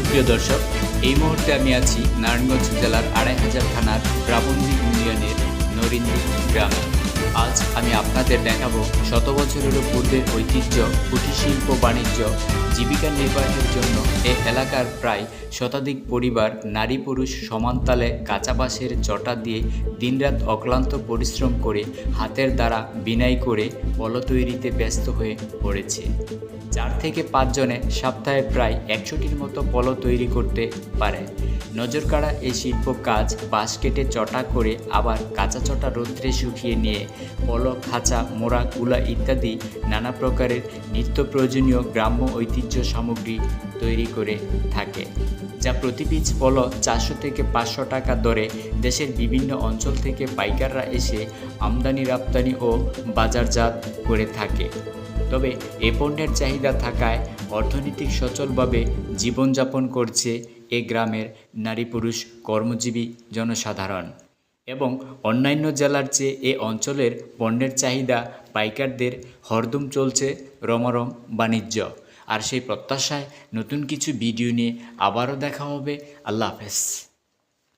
সুপ্রিয় দর্শক, এই মুহূর্তে আমি আছি নারায়ণগঞ্জ জেলার ২৫০০ থানার ব্রাহ্মণী ইউনিয়নের নরিন্দী গ্রামে। আজ আমি আপনাদের দেখাবো শত বছরেরও পূর্বের ঐতিহ্য, কুটির শিল্প, বাণিজ্য, জীবিকা নির্বাহের জন্য এ এলাকার প্রায় শতাধিক পরিবার নারী পুরুষ সমানতালে কাঁচা বাঁশের চটা দিয়ে দিনরাত অক্লান্ত পরিশ্রম করে হাতের দ্বারা বিনাই করে পলো তৈরিতে ব্যস্ত হয়ে পড়েছে। ৪ থেকে ৫ জনে সপ্তাহে প্রায় ১০০টির মতো পলো তৈরি করতে পারে। নজরকাড়া এই শিল্প কাজ বাঁশ কেটে চটা করে আবার কাঁচা চটা রৌদ্রে শুকিয়ে নিয়ে পলো, খাঁচা, মোড়া, কুলা ইত্যাদি নানা প্রকারের নিত্য প্রয়োজনীয় গ্রাম্য ঐতিহ্য সামগ্রী তৈরি করে থাকে, যা প্রতি পিস পলো ৪০০ থেকে ৫০০ টাকা দরে দেশের বিভিন্ন অঞ্চল থেকে পাইকাররা এসে আমদানি রপ্তানি ও বাজারজাত করে থাকে। তবে এ পণ্যের চাহিদা থাকায় অর্থনৈতিক সচলভাবে জীবনযাপন করছে এ গ্রামের নারী পুরুষ কর্মজীবী জনসাধারণ, এবং অন্যান্য জেলার চেয়ে এ অঞ্চলের পণ্যের চাহিদা পাইকারদের হরদম চলছে রমরম বাণিজ্য। আর সেই প্রত্যাশায় নতুন কিছু ভিডিও নিয়ে আবারও দেখা হবে। আল্লাহ হাফেজ।